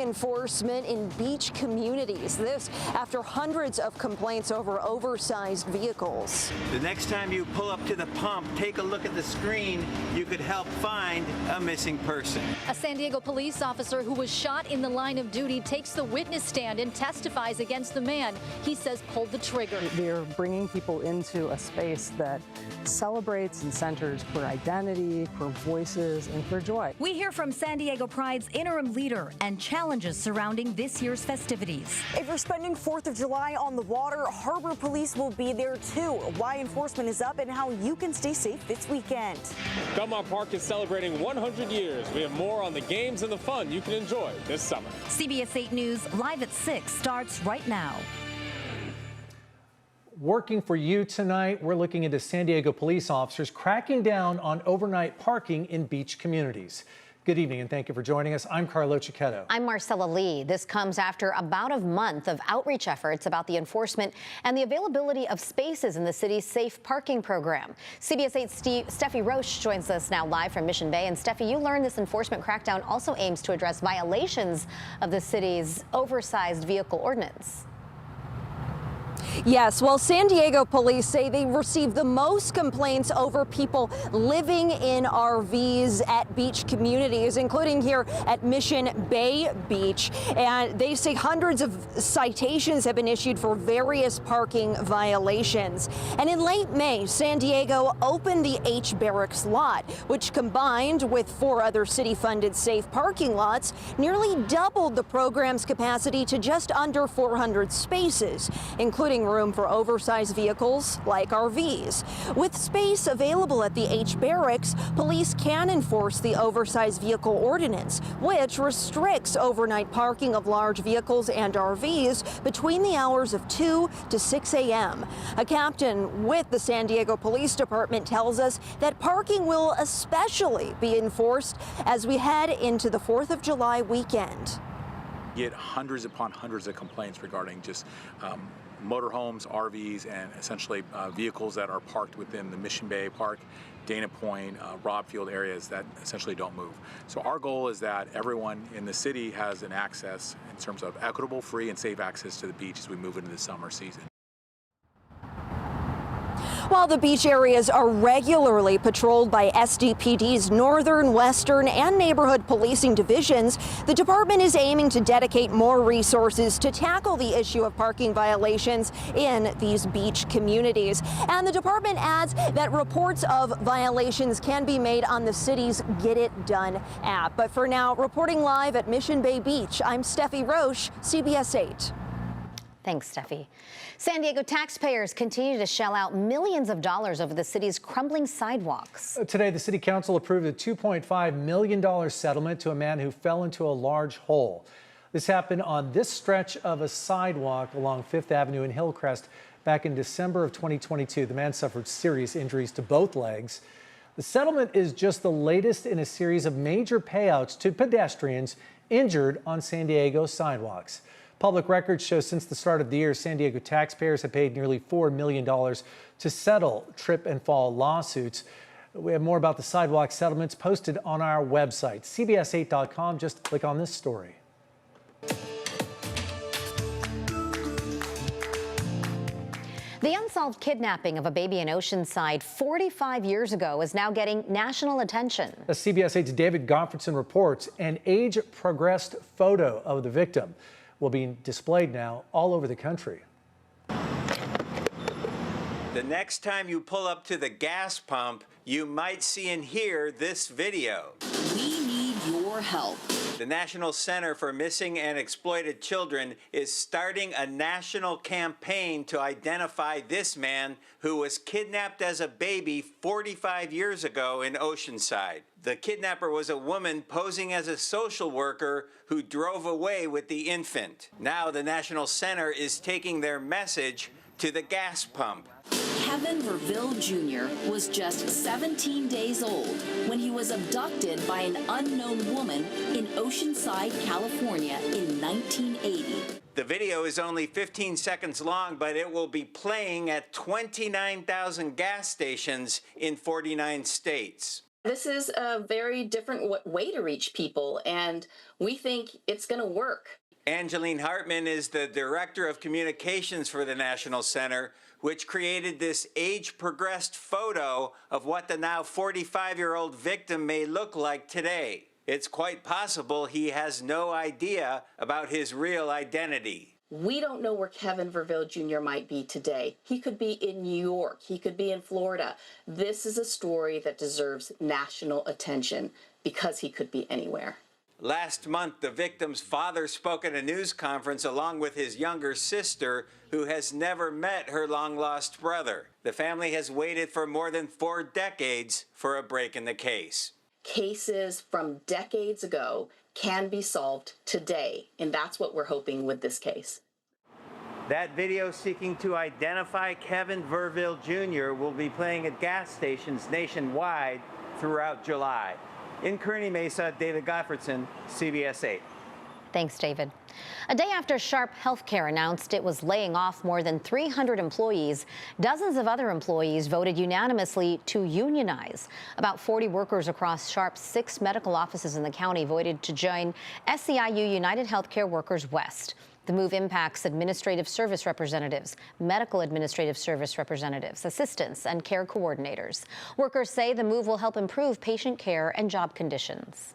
Enforcement in beach communities. This after hundreds of complaints over oversized vehicles. The next time you pull up to the pump, take a look at the screen. You could help find a missing person. A San Diego police officer who was shot in the line of duty takes the witness stand and testifies against the man he says pulled the trigger. They're bringing people into a space that celebrates and centers queer identity, queer voices, and queer joy. We hear from San Diego Pride's interim leader and challenges surrounding this year's festivities. If you're spending 4th of July on the water, Harbor Police will be there too. Why enforcement is up and how you can stay safe this weekend. Belmont Park is celebrating 100 years. We have more on the games and the fun you can enjoy this summer. CBS 8 News live at 6 starts right now. Working for you tonight, we're looking into San Diego police officers cracking down on overnight parking in beach communities. Good evening and thank you for joining us. I'm Carlo Cicchetto. I'm Marcella Lee. This comes after about a month of outreach efforts about the enforcement and the availability of spaces in the city's safe parking program. CBS 8's Steffi Roche joins us now live from Mission Bay. And Steffi, you learned this enforcement crackdown also aims to address violations of the city's oversized vehicle ordinance. Yes, well, San Diego police say they received the most complaints over people living in RVs at beach communities, including here at Mission Bay Beach. And they say hundreds of citations have been issued for various parking violations. And in late May, San Diego opened the H Barracks lot, which combined with 4 other city-funded safe parking lots, nearly doubled the program's capacity to just under 400 spaces, including room for oversized vehicles like RVs. With space available at the H Barracks, police can enforce the oversized vehicle ordinance, which restricts overnight parking of large vehicles and RVs between the hours of 2 to 6 a.m. A captain with the San Diego Police Department tells us that parking will especially be enforced as we head into the 4th of July weekend. Get hundreds upon hundreds of complaints regarding just motorhomes, RVs, and essentially vehicles that are parked within the Mission Bay Park, Dana Point, Robb Field areas that essentially don't move. So our goal is that everyone in the city has an access in terms of equitable, free, and safe access to the beach as we move into the summer season. While the beach areas are regularly patrolled by SDPD's Northern, Western, and Neighborhood Policing divisions, the department is aiming to dedicate more resources to tackle the issue of parking violations in these beach communities. And the department adds that reports of violations can be made on the city's Get It Done app. But for now, reporting live at Mission Bay Beach, I'm Steffi Roche, CBS 8. Thanks, Steffi. San Diego taxpayers continue to shell out millions of dollars over the city's crumbling sidewalks. Today, the City Council approved a $2.5 million settlement to a man who fell into a large hole. This happened on this stretch of a sidewalk along 5th Avenue in Hillcrest back in December of 2022. The man suffered serious injuries to both legs. The settlement is just the latest in a series of major payouts to pedestrians injured on San Diego sidewalks. Public records show since the start of the year, San Diego taxpayers have paid nearly $4 million to settle trip and fall lawsuits. We have more about the sidewalk settlements posted on our website, cbs8.com. Just click on this story. The unsolved kidnapping of a baby in Oceanside 45 years ago is now getting national attention. As CBS 8's David Goffredson reports, an age-progressed photo of the victim will be displayed now all over the country. The next time you pull up to the gas pump, you might see and hear this video. We need your help. The National Center for Missing and Exploited Children is starting a national campaign to identify this man who was kidnapped as a baby 45 years ago in Oceanside. The kidnapper was a woman posing as a social worker who drove away with the infant. Now the National Center is taking their message to the gas pump. Kevin Verville Jr. was just 17 days old when he was abducted by an unknown woman in Oceanside, California in 1980. The video is only 15 seconds long, but it will be playing at 29,000 gas stations in 49 states. This is a very different way to reach people, and we think it's going to work. Angeline Hartman is the Director of Communications for the National Center, which created this age-progressed photo of what the now 45-year-old victim may look like today. It's quite possible he has no idea about his real identity. We don't know where Kevin Verville Jr. might be today. He could be in New York. He could be in Florida. This is a story that deserves national attention because he could be anywhere. Last month, the victim's father spoke at a news conference along with his younger sister, who has never met her long-lost brother. The family has waited for more than 4 decades for a break in the case. Cases from decades ago can be solved today, and that's what we're hoping with this case. That video seeking to identify Kevin Verville Jr. will be playing at gas stations nationwide throughout July. In Kearney Mesa, David Gottfredson, CBS 8. Thanks, David. A day after Sharp Healthcare announced it was laying off more than 300 employees, dozens of other employees voted unanimously to unionize. About 40 workers across Sharp's 6 medical offices in the county voted to join SEIU United Healthcare Workers West. The move impacts administrative service representatives, medical administrative service representatives, assistants, and care coordinators. Workers say the move will help improve patient care and job conditions.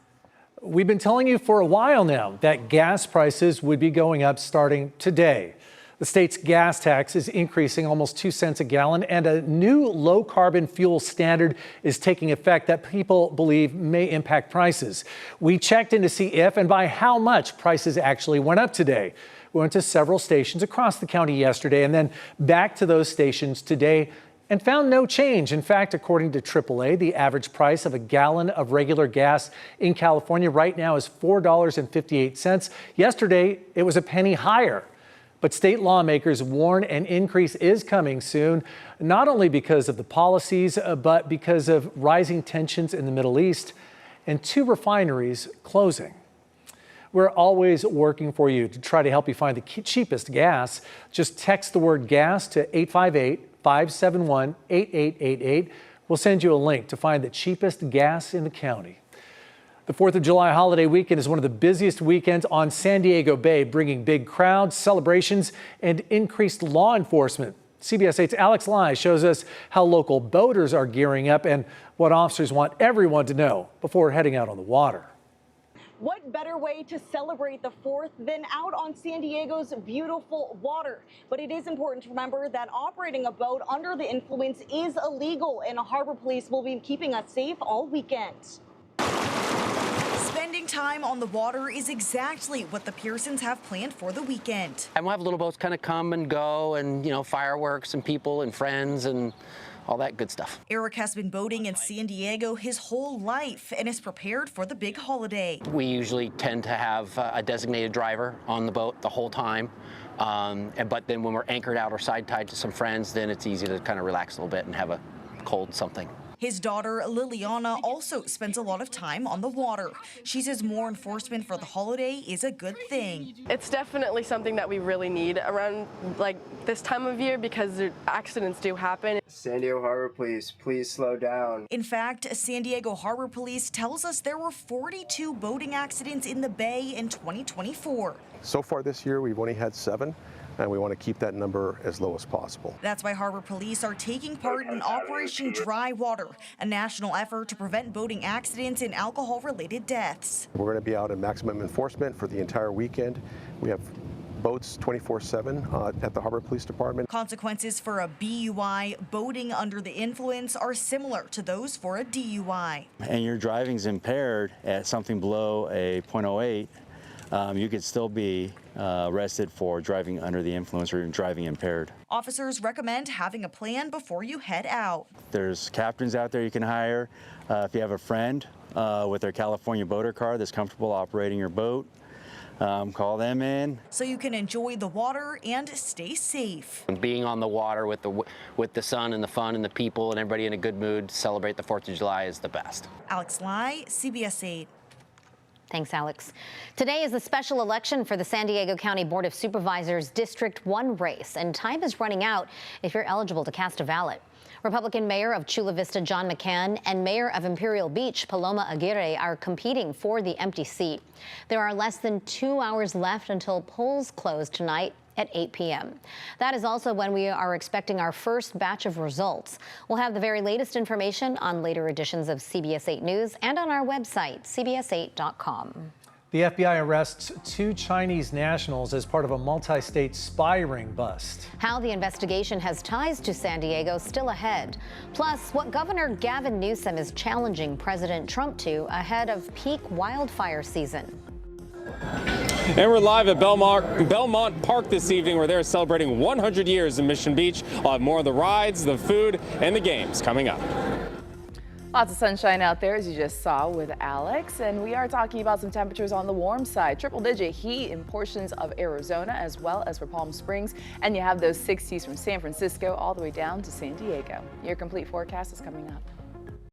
We've been telling you for a while now that gas prices would be going up starting today. The state's gas tax is increasing almost 2 cents a gallon, and a new low-carbon fuel standard is taking effect that people believe may impact prices. We checked in to see if and by how much prices actually went up today. We went to several stations across the county yesterday and then back to those stations today and found no change. In fact, according to AAA, the average price of a gallon of regular gas in California right now is $4.58. Yesterday, it was a penny higher. But state lawmakers warn an increase is coming soon, not only because of the policies, but because of rising tensions in the Middle East and 2 refineries closing. We're always working for you to try to help you find the cheapest gas. Just text the word gas to 858-571-8888. We'll send you a link to find the cheapest gas in the county. The 4th of July holiday weekend is one of the busiest weekends on San Diego Bay, bringing big crowds, celebrations, and increased law enforcement. CBS 8's Alex Lai shows us how local boaters are gearing up and what officers want everyone to know before heading out on the water. What better way to celebrate the 4th than out on San Diego's beautiful water? But it is important to remember that operating a boat under the influence is illegal, and Harbor Police will be keeping us safe all weekend. Spending time on the water is exactly what the Pearsons have planned for the weekend. And we'll have little boats kind of come and go, and, you know, fireworks and people and friends and all that good stuff. Eric has been boating in San Diego his whole life and is prepared for the big holiday. We usually tend to have a designated driver on the boat the whole time. But then when we're anchored out or side tied to some friends, then it's easy to kind of relax a little bit and have a cold something. His daughter, Liliana, also spends a lot of time on the water. She says more enforcement for the holiday is a good thing. It's definitely something that we really need around like this time of year because accidents do happen. San Diego Harbor Police, please slow down. In fact, San Diego Harbor Police tells us there were 42 boating accidents in the bay in 2024. So far this year, we've only had 7. And we want to keep that number as low as possible. That's why Harbor Police are taking part in Operation Dry Water, a national effort to prevent boating accidents and alcohol-related deaths. We're going to be out in maximum enforcement for the entire weekend. We have boats 24/7 at the Harbor Police Department. Consequences for a BUI, boating under the influence, are similar to those for a DUI. And your driving's impaired at something below a .08, you could still be arrested for driving under the influence or driving impaired. Officers recommend having a plan before you head out. There's captains out there you can hire. If you have a friend with their California boater car that's comfortable operating your boat, call them in. So you can enjoy the water and stay safe. Being on the water with the sun and the fun and the people and everybody in a good mood to celebrate the 4th of July is the best. Alex Lai, CBS 8. Thanks, Alex. Today is the special election for the San Diego County Board of Supervisors District 1 race, and time is running out if you're eligible to cast a ballot. Republican Mayor of Chula Vista, John McCann, and Mayor of Imperial Beach, Paloma Aguirre, are competing for the empty seat. There are less than 2 hours left until polls close tonight at 8 p.m. That is also when we are expecting our first batch of results. We'll have the very latest information on later editions of CBS 8 News and on our website, cbs8.com. The FBI arrests 2 Chinese nationals as part of a multi-state spy ring bust. How the investigation has ties to San Diego still ahead. Plus, what Governor Gavin Newsom is challenging President Trump to ahead of peak wildfire season. And we're live at Belmont Park this evening, where they're celebrating 100 years in Mission Beach. We'll have more of the rides, the food, and the games coming up. Lots of sunshine out there, as you just saw with Alex, and we are talking about some temperatures on the warm side. Triple-digit heat in portions of Arizona as well as for Palm Springs, and you have those 60s from San Francisco all the way down to San Diego. Your complete forecast is coming up.